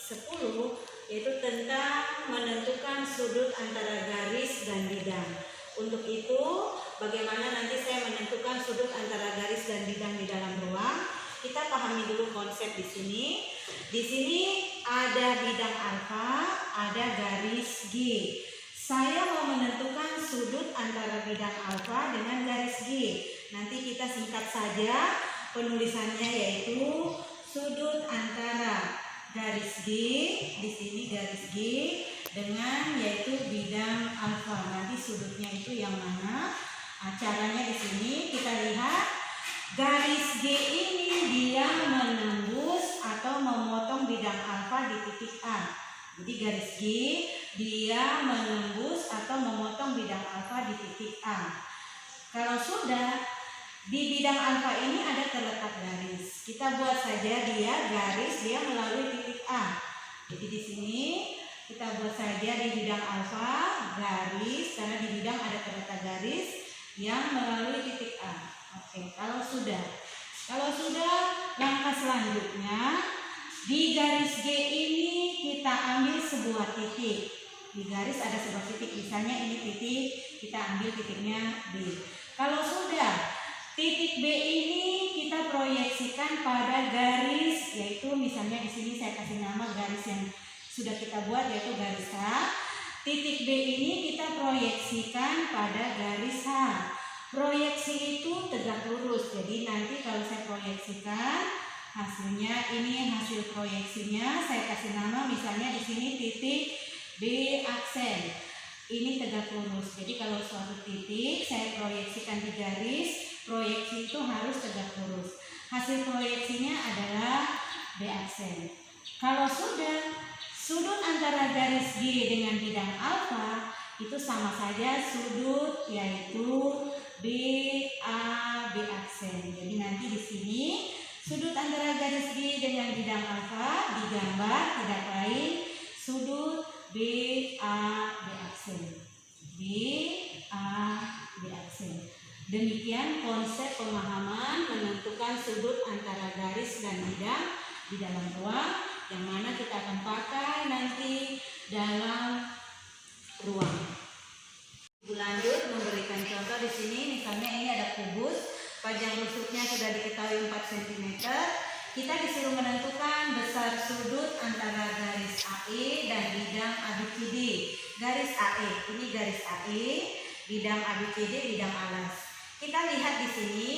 10 yaitu tentang menentukan sudut antara garis dan bidang. Untuk itu, bagaimana nanti saya menentukan sudut antara garis dan bidang di dalam ruang? Kita pahami dulu konsep di sini. Di sini ada bidang alfa, ada garis G. Saya mau menentukan sudut antara bidang alfa dengan garis G. Nanti kita singkat saja penulisannya, yaitu sudut antara garis G, di sini garis G dengan yaitu bidang alfa. Nanti sudutnya itu yang mana? Caranya di sini kita lihat garis G ini dia menembus atau memotong bidang alfa di titik A. Jadi garis G dia menembus atau memotong bidang alfa di titik A. Kalau sudah di bidang alfa ini ada terletak garis. Kita buat saja dia garis dia melalui titik A. Jadi di sini kita buat saja di bidang alfa garis, karena di bidang ada terletak garis yang melalui titik A. Oke, kalau sudah langkah selanjutnya di garis G ini kita ambil sebuah titik. Di garis ada sebuah titik, misalnya ini titik, kita ambil titiknya B. Kalau sudah titik B ini kita proyeksikan pada garis, yaitu misalnya di sini saya kasih nama garis yang sudah kita buat yaitu garis H. Titik B ini kita proyeksikan pada garis H. Proyeksi itu tegak lurus. Jadi nanti kalau saya proyeksikan hasilnya, ini hasil proyeksinya saya kasih nama misalnya di sini titik B aksen. Ini tegak lurus. Jadi kalau suatu titik saya proyeksikan di garis, proyeksi itu harus tegak lurus. Hasil proyeksinya adalah B aksen. Kalau sudah sudut antara garis G dengan bidang alfa itu sama saja sudut, yaitu BA B aksen. Jadi nanti di sini sudut antara garis G dengan bidang alfa digambar tidak lain sudut BA B aksen. BA B aksen. Demikian konsep pemahaman menentukan sudut antara garis dan bidang di dalam ruang, yang mana kita akan pakai nanti dalam ruang. Lanjut memberikan contoh di sini, misalnya ini ada kubus, panjang rusuknya sudah diketahui 4 cm. Kita disuruh menentukan besar sudut antara garis AE dan bidang ABCD. Garis AE, ini garis AE, bidang ABCD, bidang alas. Kita lihat di sini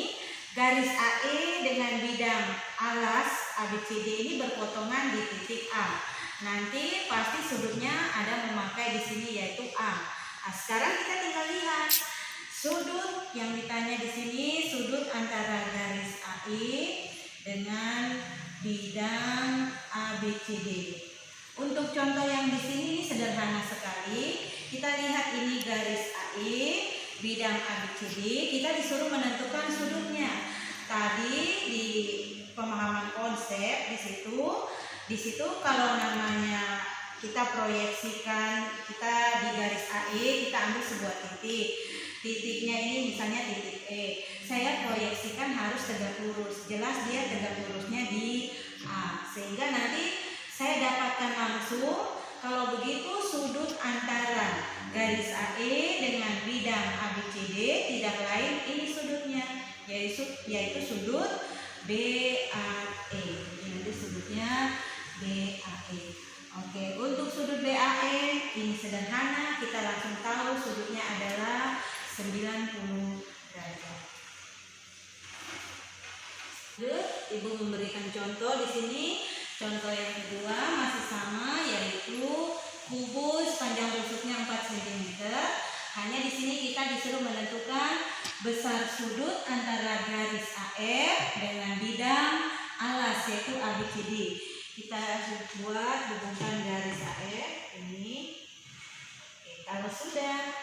garis AE dengan bidang alas ABCD ini berpotongan di titik A. Nanti pasti sudutnya ada memakai di sini yaitu A. Nah, sekarang kita tinggal lihat sudut yang ditanya di sini, sudut antara garis AE dengan bidang ABCD. Untuk contoh yang di sini ini sederhana sekali. Kita lihat ini garis AE, bidang ABCD, kita disuruh menentukan sudutnya. Tadi di pemahaman konsep di situ kalau namanya kita proyeksikan, kita di garis AE kita ambil sebuah titik. Titiknya ini misalnya titik E. Saya proyeksikan harus tegak lurus. Jelas dia tegak lurusnya di A. Sehingga nanti saya dapatkan langsung kalau begitu sudut antara garis AE dengan bidang ABCD tidak lain ini sudutnya, yaitu sudut BAE. Nanti sudutnya BAE. Oke, untuk sudut BAE ini sederhana, kita langsung tahu sudutnya adalah 90 derajat. Ibu memberikan contoh di sini. Contoh yang kedua masih sama, yaitu kubus panjang rusuknya 4 cm. Hanya di sini kita disuruh menentukan besar sudut antara garis AF dengan bidang alas yaitu ABCD. Kita buat hubungkan garis AF ini. Oke, kalau sudah,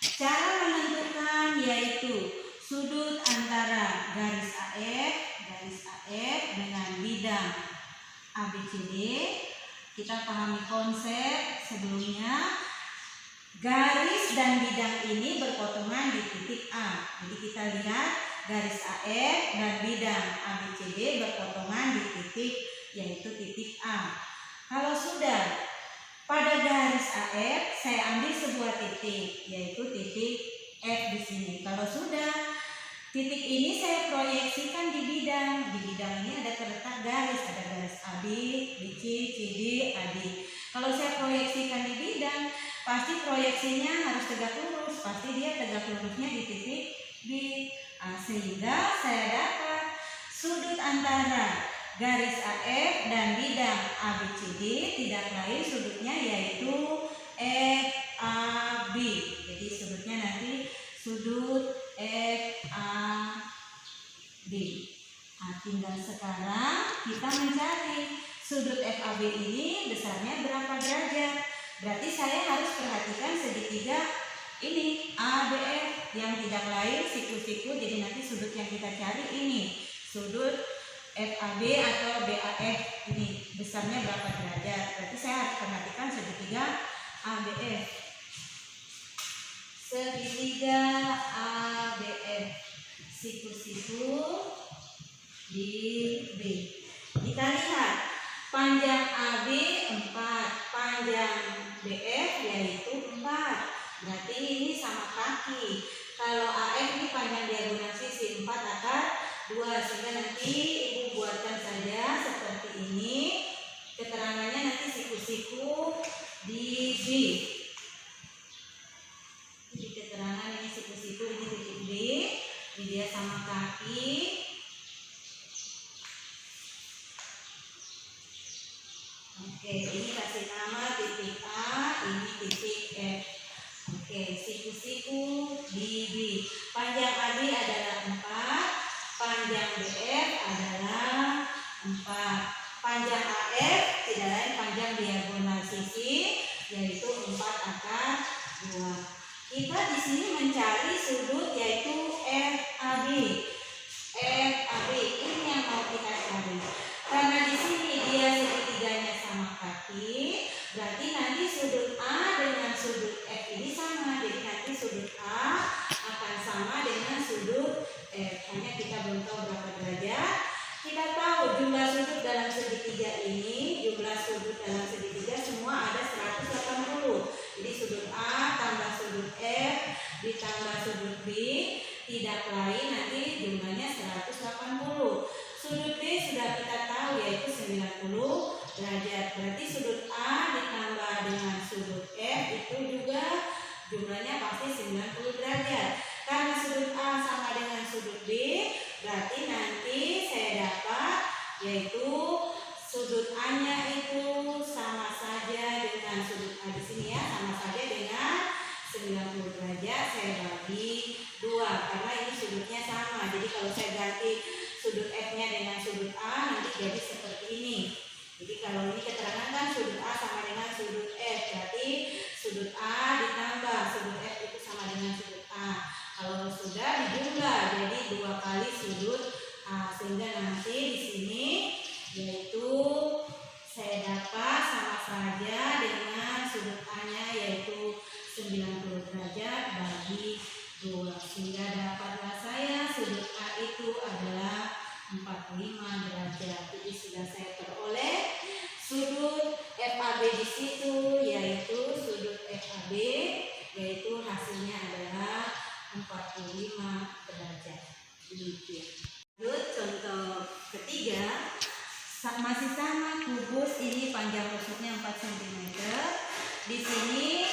cara menentukan yaitu sudut antara garis AF dengan bidang ABCD. Kita pahami konsep sebelumnya. Garis dan bidang ini berpotongan di titik A. Jadi kita lihat garis AF dan bidang ABCD berpotongan di titik, yaitu titik A. Kalau sudah pada garis AF, saya ambil sebuah titik, yaitu titik F di sini. Kalau sudah, titik ini saya proyeksikan di bidang. Di bidang ini ada terletak garis, ada garis AB, BC, CD, AD. Kalau saya proyeksikan di bidang, pasti proyeksinya harus tegak lurus. Pasti dia tegak lurusnya di titik B. Sehingga saya dapat sudut antara garis AF dan bidang ABCD tidak lain sudutnya yaitu FAB. Jadi sudutnya nanti sudut FAB. Tinggal sekarang kita mencari sudut FAB ini besarnya berapa derajat. Berarti saya harus perhatikan segitiga ini ABF yang tidak lain siku-siku. Jadi nanti sudut yang kita cari ini sudut FAB atau BAF ini besarnya berapa derajat. Berarti saya harus perhatikan segitiga ABF. Segitiga ABF siku-siku di B. Kita lihat panjang AB 4, panjang BF yaitu 4. Berarti ini sama kaki. Kalau AF ini panjang diagonal sisi 4 akar 2, sehingga nanti ibu buatkan saja seperti ini. Keterangannya nanti siku-siku di B. Jadi keterangan ini siku-siku ini titik B. Ini dia sama kaki. Oke, ini kasih nama titik A, ini titik F. Oke, siku-siku di B. Panjang AB adalah 4, panjang BF adalah 4. Panjang AF tidak lain panjang diagonal sisi yaitu 4 akar 2. Kita di sini mencari sudut yaitu FAB. FAB ini yang mau kita cari. Karena di sini dia segitiganya sama kaki, berarti nanti sudut A dengan sudut F ini sama. Jadi nanti sudut A akan sama dengan sudut F. Hanya kita belum tahu berapa derajat. Kita tahu jumlah sudut dalam segitiga ini, jumlah sudut dalam segitiga semua ada 180. Jadi sudut A tambah sudut F ditambah sudut B tidak lain nanti jumlahnya 180. Sudut B sudah kita tahu yaitu 90 derajat. Berarti sudut A ditambah dengan sudut F itu juga jumlahnya pasti 90 derajat. Karena sudut A sama dengan sudut B, berarti nanti saya dapat yaitu sudut A-nya itu sama saja dengan sudut A di sini ya, sama saja dengan 90 derajat. Saya bagi 2 karena ini sudutnya sama. Jadi kalau saya ganti sudut F-nya dengan sudut A nanti jadi seperti ini. Jadi kalau ini keterangan kan sudut A sama dengan sudut F, berarti sudut A ditambah sudut F itu sama dengan sudut A. Kalau sudah dijumlah jadi 2 kali sudut A, sehingga nanti di sini yaitu saya dapat sama saja dengan sudut A-nya yaitu 90 derajat bagi 2, sehingga dapatlah saya sudut A itu adalah 45 derajat. Jadi sudah saya peroleh sudut FAB di situ yaitu sudut FAB yaitu hasilnya adalah 45 derajat. Demikian. Lanjut contoh ketiga, masih sama kubus ini panjang rusuknya 4 cm. Di sini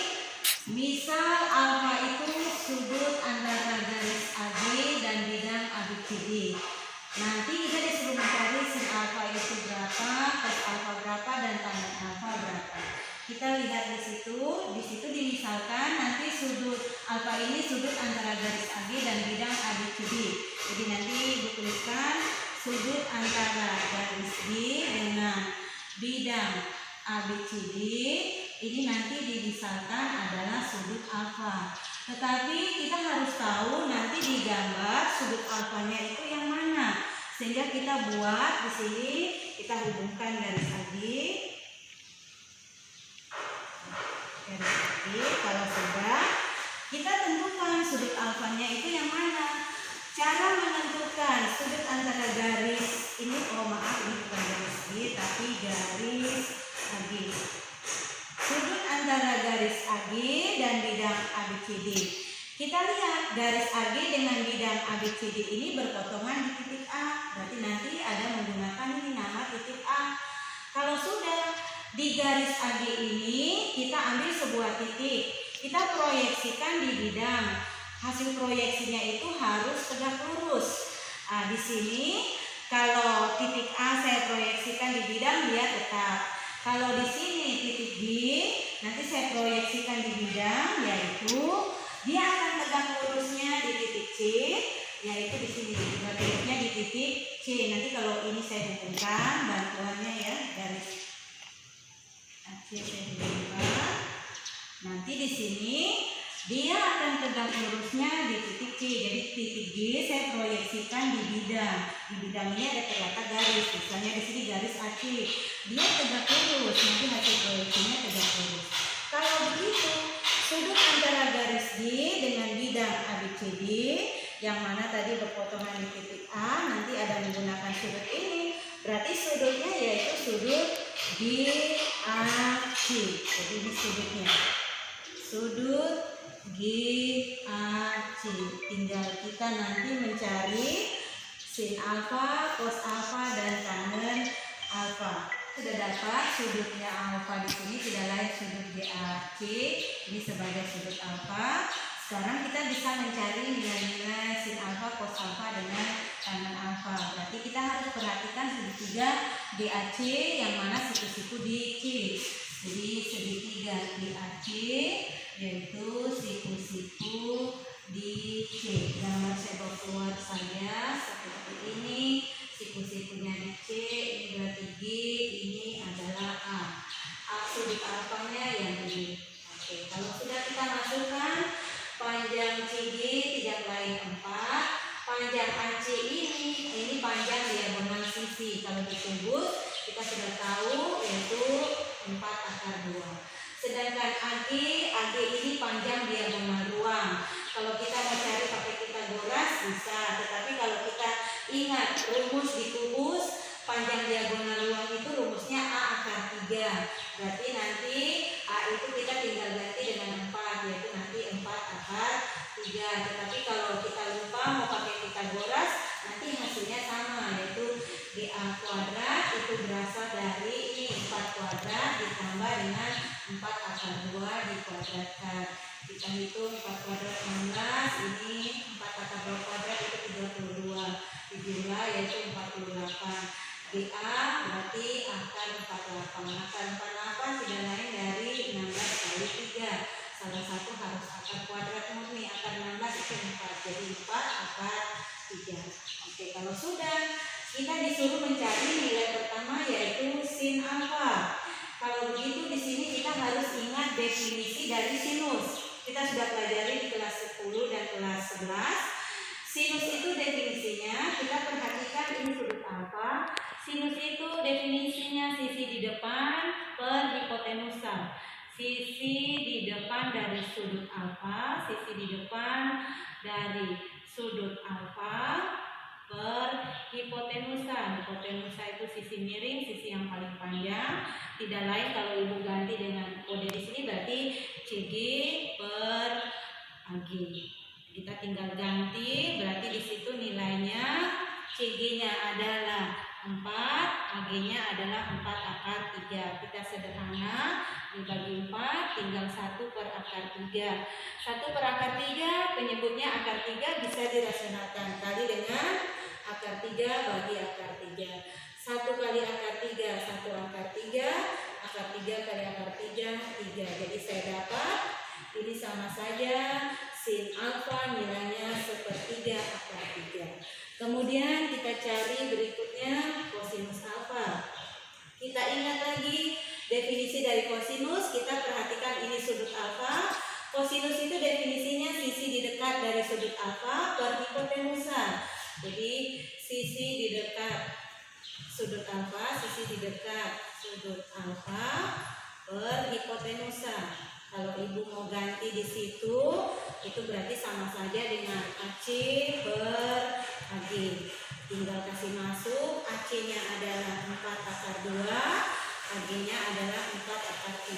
misal alfa itu sudut antara garis AB dan bidang ABCD. Nanti kita disuruh mencari sin alfa itu berapa, cos alfa berapa, dan tan alfa berapa. Kita lihat di situ dimisalkan nanti sudut alfa ini sudut antara garis AB dan bidang ABCD. Jadi nanti dituliskan sudut antara garis B dengan bidang ABCD ini nanti dimisalkan adalah sudut alfa. Tetapi kita harus tahu nanti di gambar sudut alfanya itu yang mana. Sehingga kita buat di sini, kita hubungkan garis AB. Garis AB, kalau sudah kita tentukan sudut alfanya itu yang mana. Cara menentukan sudut antara garis ini, oh maaf ini bukan garis B tapi garis AG. Sudut antara garis AG dan bidang ABCD. Kita lihat garis AG dengan bidang ABCD ini berpotongan di titik A. Berarti nanti ada menggunakan ini nama titik A. Kalau sudah di garis AG ini, kita ambil sebuah titik. Kita proyeksikan di bidang. Hasil proyeksinya itu harus tegak lurus. Nah, di sini kalau titik A saya proyeksikan di bidang, dia tetap. Kalau di sini titik B, nanti saya proyeksikan di bidang, yaitu dia akan tegak lurusnya di titik C, yaitu di sini tegak lurusnya di titik C. Nanti kalau ini saya hubungkan bantuannya ya, garis AC saya hubungkan. Nanti di sini dia akan tegak lurusnya di titik C. Jadi titik G saya proyeksikan di bidang. Di bidang ini ada terletak garis. Misalnya di sini garis AC. Dia tegak lurus. Nanti hasil proyeksinya tegak lurus. Kalau begitu, sudut antara garis G dengan bidang ABCD yang mana tadi berpotongan di titik A, nanti ada menggunakan sudut ini. Berarti sudutnya yaitu sudut GAC. Jadi ini sudutnya. Sudut GAC. Tinggal kita nanti mencari sin alfa, cos alfa, dan tangen alfa. Sudah dapat sudutnya alfa di sini, tidak lain sudut GAC. Ini sebagai sudut alfa. Sekarang kita bisa mencari nilai-nilai sin alfa, cos alfa dengan tangen alfa. Berarti kita harus perhatikan segitiga GAC yang mana siku-siku di C. Jadi segitiga GAC yaitu siku-siku di C. Gambar saya bawa keluar saja seperti ini. Siku-sikunya di C, ini berarti G, ini adalah A. Sudut alfanya yang ini. Oke, kalau sudah kita masukkan panjang CG tidak lain 4. Panjang AC ini panjang diagonal sisi. Kalau ditebus kita sudah tahu yaitu 4 akar 2. Sedangkan AG ini panjang diagonal ruang. Kalau kita mau cari pakai Pitagoras bisa, tetapi kalau kita ingat rumus dikubus, panjang diagonal ruang itu rumusnya A akar 3. Berarti nanti A itu kita tinggal ganti dengan 4, yaitu nanti 4 akar 3. Tetapi kalau kita lupa mau pakai Pitagoras, nanti hasilnya sama, yaitu GA kuadrat itu berasal dari ini 4 kuadrat ditambah dengan 4 akar 2 dikuadratkan. Kita hitung 4 kuadrat 16, ini 4 akar 2 kuadrat itu 32. Dijumlah yaitu 48. GA berarti akar 48. Akar 48 tidak lain dari 16 kali 3. Salah satu harus akar kuadrat murni. Akar 16 itu 4. Jadi 4 akar 3. Oke, kalau sudah kita disuruh mencari nilai pertama yaitu sin alfa. Kalau begitu di sini kita harus ingat definisi dari sinus. Kita sudah pelajari di kelas 10 dan kelas 11. Sinus itu definisinya, kita perhatikan ini sudut alfa. Sinus itu definisinya sisi di depan per hipotenusa. Sisi di depan dari sudut alfa, sisi di depan dari sudut alfa per hipotenusa. Hipotenusa itu sisi miring, sisi yang paling panjang. Tidak lain kalau ibu ganti dengan kode di sini berarti CG per AG. Kita tinggal ganti, berarti di situ nilainya CG-nya adalah 4, AG-nya adalah 4 akar 3. Kita sederhana, dibagi 4, tinggal 1 per akar 3. 1 per akar 3, penyebutnya akar 3 bisa dirasionalkan. Kali dengan akar 3 bagi akar 3. 1 kali akar 3, 1 akar 3. Akar 3 kali akar 3, 3. Jadi saya dapat, ini sama saja. Sin alfa nilainya 1/3 akar 3. Kemudian kita cari berikutnya kosinus alfa. Kita ingat lagi definisi dari kosinus. Kita perhatikan ini sudut alfa. Kosinus itu definisinya sisi di dekat dari sudut alfa per hipotenusa. Jadi sisi di dekat sudut alfa, sisi di dekat sudut alfa per hipotenusa. Kalau ibu mau ganti di situ, itu berarti sama saja dengan AC per AG. Tinggal kasih masuk, AC-nya adalah 4 akar 2, AG-nya adalah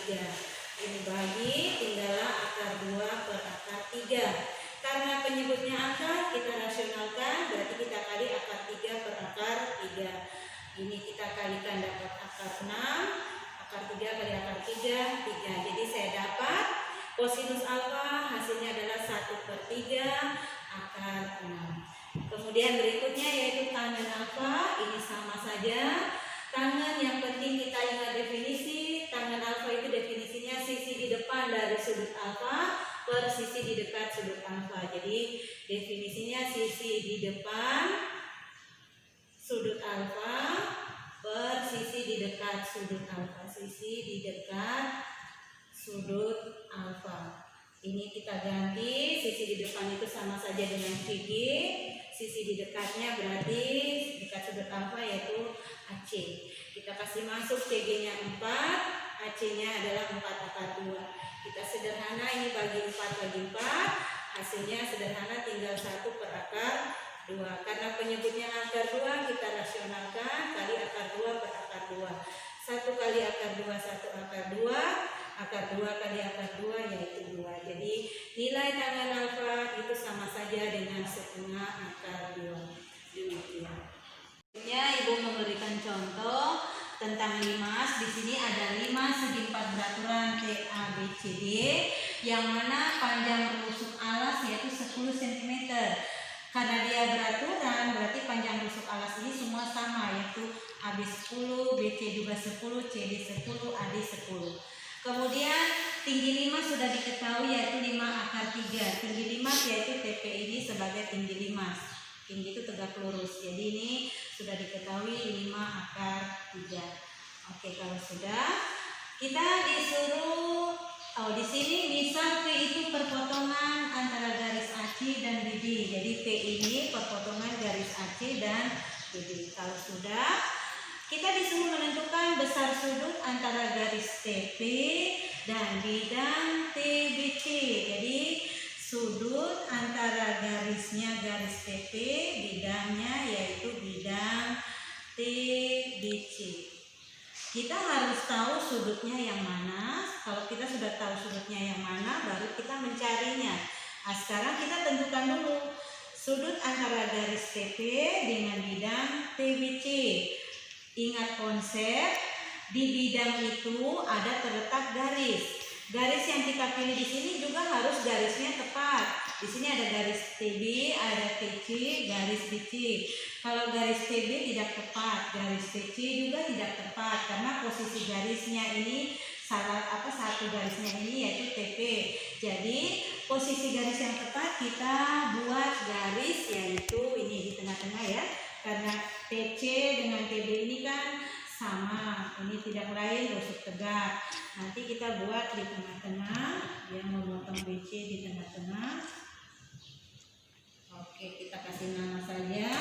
3. Ini bagi tinggallah akar 2 per akar 3. Karena penyebutnya akar, kita rasionalkan, berarti kita kali akar 3 per akar 3. Ini kita kalikan dapat akar 6, akar 3 kali akar 3, 3. Jadi saya dapat kosinus alfa hasilnya adalah 1 per 3 akar 6. Kemudian berikutnya yaitu tangen alfa, ini sama saja. Tangen yang penting kita ingat definisi, tangen alfa itu definisinya sisi di depan dari sudut alfa per sisi di dekat sudut alfa. Jadi definisinya sisi di depan sudut alfa per sisi di dekat sudut alfa. Sisi di dekat sudut alfa. Ini kita ganti, sisi di depan itu sama saja dengan VG. Sisi di dekatnya berarti dekat sudut alfa yaitu AC. Kita kasih masuk CG-nya 4, AC-nya adalah 4 akar 2. Kita sederhana, ini bagi 4 bagi 4, hasilnya sederhana tinggal 1 per akar 2. Karena penyebutnya akar 2, kita rasionalkan kali akar 2 per akar 2. 1 kali akar 2, 1 akar 2, akar 2 kali akar 2 yaitu 2. Jadi nilai tangen alfa itu sama saja dengan setengah akar 2. Demikian. Ibu memberikan contoh tentang limas. Di sini ada limas segi 4 beraturan TABCD yang mana panjang rusuk alas yaitu 10 cm. Karena dia beraturan berarti panjang rusuk alas ini semua sama yaitu AB 10, BC juga 10, CD 10, AD 10. Kemudian tinggi limas sudah diketahui yaitu 5 akar 3. Tinggi limas yaitu TP ini sebagai tinggi limas. Tinggi itu tegak lurus. Jadi ini sudah diketahui 5 akar 3. Oke, kalau sudah kita disuruh di sini misal P itu perpotongan antara garis AC dan BD. Jadi P ini perpotongan garis AC dan BD. Kalau sudah kita disuruh menentukan besar sudut antara garis TP dan bidang TBC. Jadi sudut antara garisnya garis TP, bidangnya yaitu bidang TBC. Kita harus tahu sudutnya yang mana. Kalau kita sudah tahu sudutnya yang mana, baru kita mencarinya. Nah, sekarang kita tentukan dulu sudut antara garis TP dengan bidang TBC. Ingat konsep, di bidang itu ada terletak garis. Garis yang kita pilih di sini juga harus garisnya tepat. Di sini ada garis TB, ada TC, garis BC. Kalau garis TB tidak tepat, garis TC juga tidak tepat karena posisi garisnya ini satu garisnya ini yaitu TP. Jadi posisi garis yang tepat kita buat garis yaitu ini di tengah-tengah ya. Karena TC dengan TB ini kan sama, ini tidak lain rusuk tegak. Nanti kita buat di tengah-tengah, dia memotong BC di tengah-tengah. Oke, kita kasih nama saja.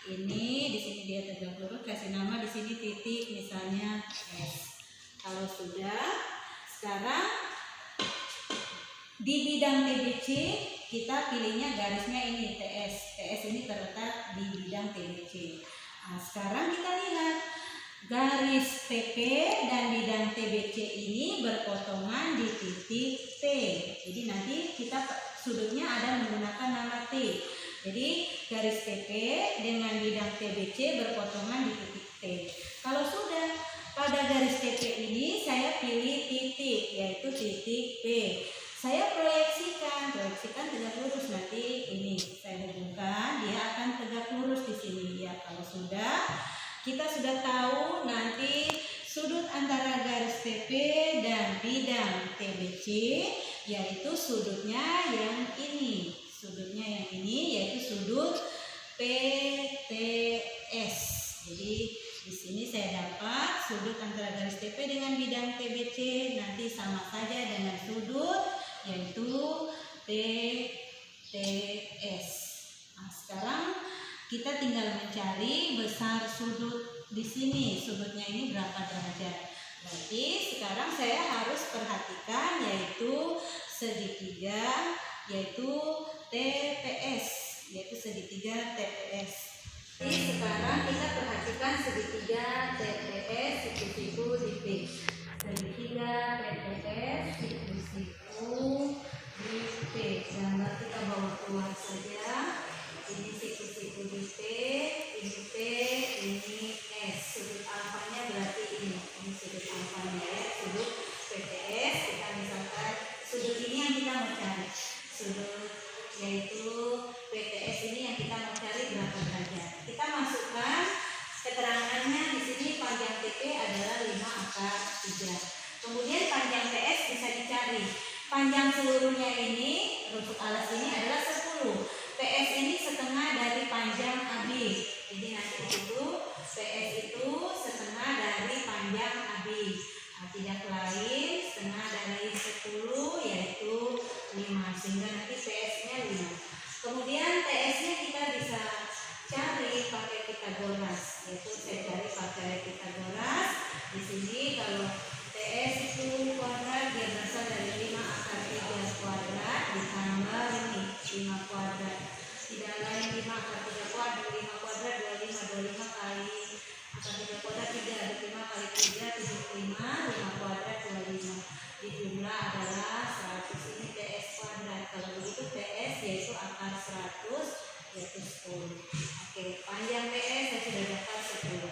Ini di sini dia tegak lurus, kasih nama di sini titik misalnya S. Kalau sudah, sekarang di bidang TBC kita pilihnya garisnya ini TS. TS ini terletak di bidang TBC. Nah, sekarang kita lihat garis TP dan bidang TBC ini berpotongan di titik T. Jadi nanti kita sudutnya ada menggunakan nama T. Jadi garis TP dengan bidang TBC berpotongan di titik T. Kalau sudah pada garis TP ini saya pilih titik yaitu titik P. Saya proyeksikan tegak lurus, nanti ini saya hubungkan dia akan tegak lurus di sini ya. Kalau sudah kita sudah tahu nanti sudut antara garis TP dan bidang TBC yaitu sudutnya yang ini. Sudutnya yang ini yaitu sudut PTS. Jadi di sini saya dapat sudut antara garis TP dengan bidang TBC nanti sama saja dengan sudut yaitu PTS. Nah, sekarang kita tinggal mencari besar sudut di sini. Sudutnya ini berapa derajat? Berarti sekarang saya harus perhatikan yaitu segitiga yaitu TPS, yaitu segitiga TPS. Jadi sekarang kita perhatikan segitiga TPS itu di P. Segitiga TPS seluruhnya ini, rumput alas ini adalah 10. PS ini setengah dari panjang AB. Jadi nanti itu PS itu setengah dari panjang AB. Tidak lain setengah dari 10 yaitu 5. Sehingga nanti PS-nya 5. Kemudian TS-nya kita bisa cari pakai Pitagoras. Yaitu saya cari pakai Pitagoras. Di sini kalau TS itu kuadrat dia berasal dari 5 akar 3 kuadrat ditambah ini 5 kuadrat. Tidak lain 5 akar 3 kuadrat, 5 kuadrat 25 kali akar 3 kuadrat 3, 5 kali 3 75, 5 kuadrat 25. Dijumlah adalah 100. Ini TS kuadrat. Kalau begitu TS yaitu akar 100 yaitu 10. Oke, panjang TS saya sudah dapat 10.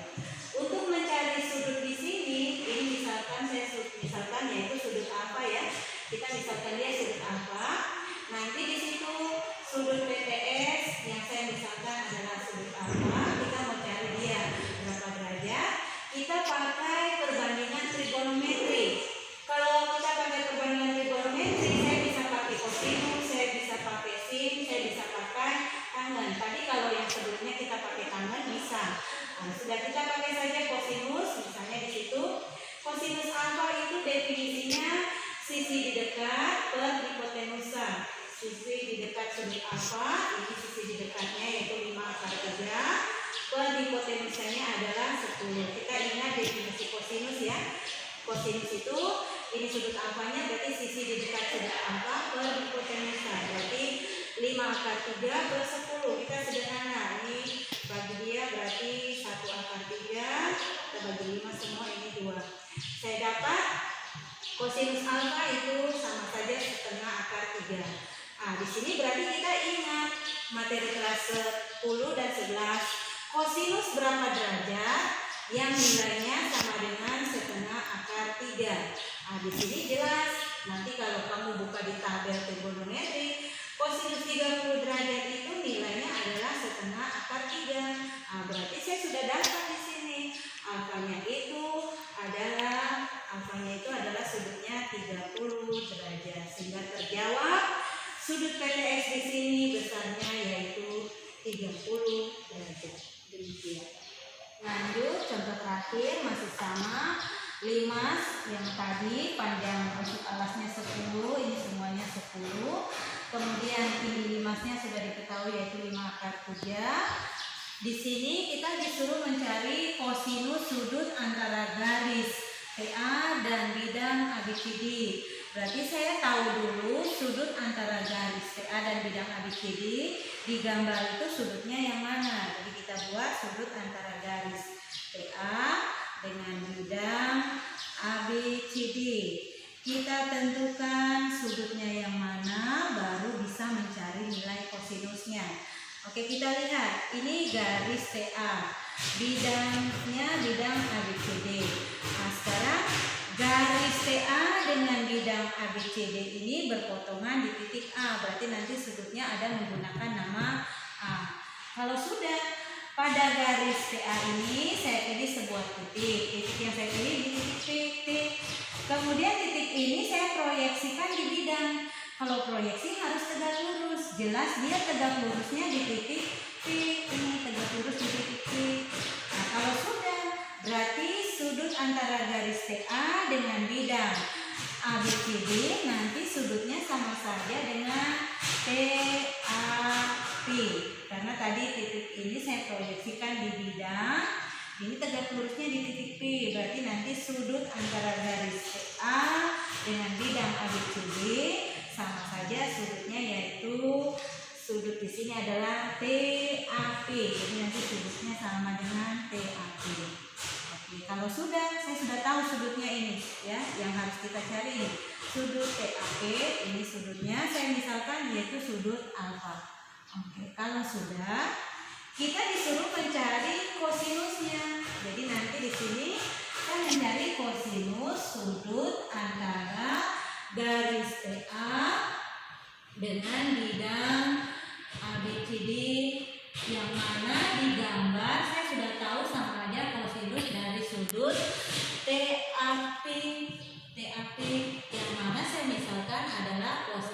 Untuk mencari sudut di sini, ini misalkan yaitu sudut alfa ya. Kita misalkan dia sudut alfa. Nanti di situ sudut PTS yang saya misalkan adalah sudut alfa. Kita mau cari dia berapa derajat. Kita pakai perbandingan trigonometri. Kalau kita pakai perbandingan trigonometri, saya bisa pakai kosinus, saya bisa pakai sin, saya bisa pakai tangen. Tadi kalau yang sebelumnya kita pakai tangen bisa. Nah, sudah kita pakai saja kosinus, misalnya di situ kosinus alfa itu definisinya sisi di dekat per hipotenusa. Sisi di dekat sudut alfa, ini sisi di dekatnya yaitu 5 akar 3, per hipotenusanya adalah 10. Kita ingat definisi kosinus ya. Kosinus itu ini sudut alfanya berarti sisi di dekat sudut alfa per hipotenusa. Berarti 5 akar 3 per 10. Kita sederhana. Ini bagi dia berarti 1 akar 3. Kita bagi 5 semua, ini 2. Saya dapat kosinus alfa itu sama saja setengah akar 3. Nah, di sini berarti kita ingat materi kelas 10 dan 11. Kosinus berapa derajat? Yang nilainya sama dengan setengah akar 3. Nah, di sini jelas. Nanti kalau kamu buka di tabel trigonometri, kosinus 30 derajat itu nilainya adalah setengah akar 3. Nah, berarti saya sudah dapat di sini. Alfanya itu adalah sudutnya 30 derajat. Sehingga terjawab sudut PTX di sini besarnya yaitu 30 derajat. Demikian. Lanjut contoh terakhir masih sama. Limas yang tadi panjang rumput alasnya 10, ini semuanya 10. Kemudian ini limasnya sudah diketahui yaitu 5 akar 3. Di sini kita disuruh mencari kosinus sudut antara garis TA dan bidang ABCD. Berarti saya tahu dulu sudut antara garis TA dan bidang ABCD. Di gambar itu sudutnya yang mana? Jadi kita buat sudut antara garis TA dengan bidang ABCD. Kita tentukan sudutnya yang mana, baru bisa mencari nilai kosinusnya. Oke, kita lihat. Ini garis TA, bidangnya bidang ABCD. Nah, sekarang garis TA dengan bidang ABCD ini berpotongan di titik A. Berarti nanti sudutnya ada menggunakan nama A. Kalau sudah pada garis TA ini saya pilih sebuah titik. Titik yang saya pilih di titik P. Kemudian titik ini saya proyeksikan di bidang. Kalau proyeksi harus tegak lurus. Jelas dia tegak lurusnya di titik P. Ini tegak lurus di titik P. Nah, kalau sudah, berarti sudut antara garis TA dengan bidang ABCD nanti sudutnya sama saja dengan TAP. Karena tadi titik ini saya proyeksikan di bidang, ini tegak lurusnya di titik P. Berarti nanti sudut antara garis TA dengan bidang ABCD sama saja sudutnya, yaitu sudut di sini adalah TAP. Jadi nanti sudutnya sama dengan TAP. Oke, kalau sudah, saya sudah tahu sudutnya ini ya, yang harus kita cari ini. Sudut TAP, ini sudutnya saya misalkan yaitu sudut alfa. Oke, kalau sudah, kita disuruh mencari kosinusnya. Jadi nanti di sini kita mencari kosinus sudut antara garis TA dengan bidang ABCD, yang mana di gambar saya sudah tahu sama aja kosinus dari sudut TAP. TAP yang mana saya misalkan adalah kosinus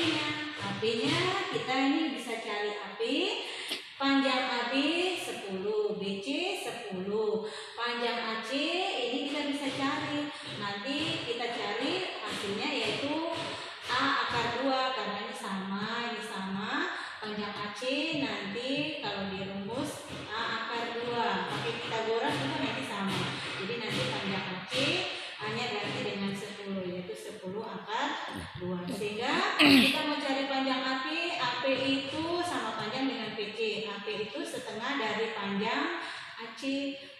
AB-nya. AB-nya kita ini bisa cari AB. Panjang AB 10, BC 10. Panjang AC ini kita bisa cari. Nanti kita cari hasilnya yaitu A akar 2 karena ini sama, ini sama. Panjang AC nanti kalau dirumus A akar 2. Pakai Pitagoras juga nanti sama. Jadi nanti panjang AC hanya ganti dengan 10 yaitu 10 akar 2. Sehingga kita mau cari panjang AP, AP itu sama panjang dengan PC. AP itu setengah dari panjang AC,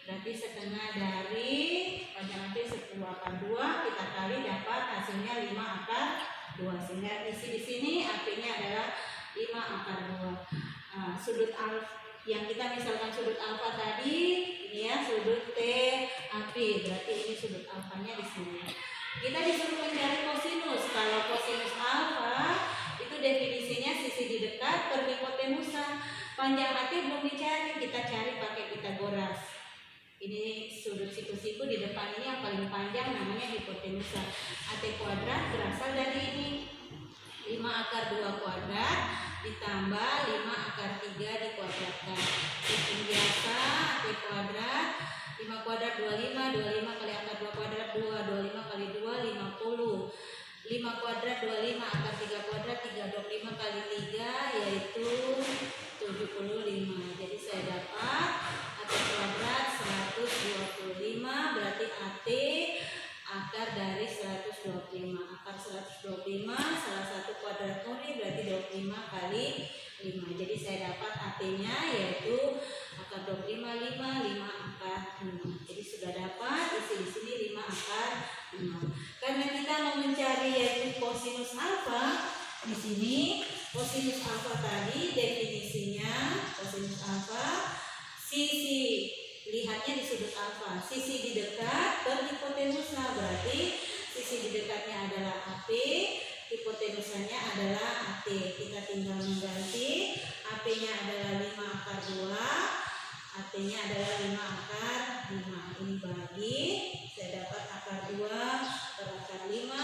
berarti setengah dari panjang AC 10 akar 2 kita kali dapat hasilnya 5 akar 2. Sehingga isi di sini AP-nya adalah 5 akar 2. Sudut alfa yang kita misalkan sudut alfa tadi ini ya sudut TAP, berarti ini sudut alfanya di sini. Kita disuruh mencari kosinus. Kalau kosinus alfa itu definisinya sisi di dekat per hipotenusa. Panjang AT belum dicari, kita cari pakai Pitagoras. Ini sudut siku-siku di depan ini yang paling panjang namanya hipotenusa. AT kuadrat berasal dari ini 5 akar 2 kuadrat ditambah 5 akar 3 dikuadratkan. Hitung biasa AT kuadrat 5 kuadrat 25, 25 kali akar 2 kuadrat 2, 25 kali 2 50. 5 kuadrat 25 akar 3 kuadrat 325 kali 3 yaitu 75. Jadi saya dapat AT kuadrat 125, berarti AT akar dari 125. Akar 125 salah satu kuadrat murni berarti 25 kali 5. Jadi saya dapat AT-nya yaitu akar 25 5 akar 5. Jadi sudah dapat isi di sini 5 akar 5. Karena kita mau mencari yaitu kosinus alfa, di sini kosinus alfa tadi definisinya kosinus alfa sisi lihatnya di sudut alfa, sisi di dekat per hipotenusa, berarti sisi di dekatnya adalah AP, hipotenusanya adalah AT. Kita tinggal mengganti, AP-nya adalah 5 akar 2, AT-nya adalah 5 akar 5. Ini bagi, saya dapat akar 2 per akar 5.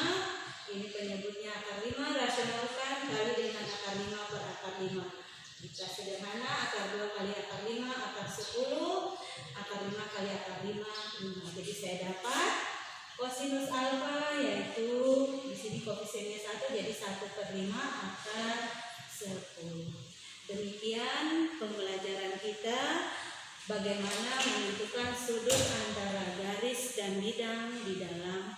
Ini penyebutnya akar 5, rasionalkan kali dengan akar 5 per akar 5. Jika sederhana, akar 2 kali akar 5, akar 10, akar 5 kali akar 5, 5. Jadi saya dapat kosinus alfa yaitu di sini koefisiennya 1 jadi 1/5 akar 10. Demikian pembelajaran kita bagaimana menentukan sudut antara garis dan bidang di dalam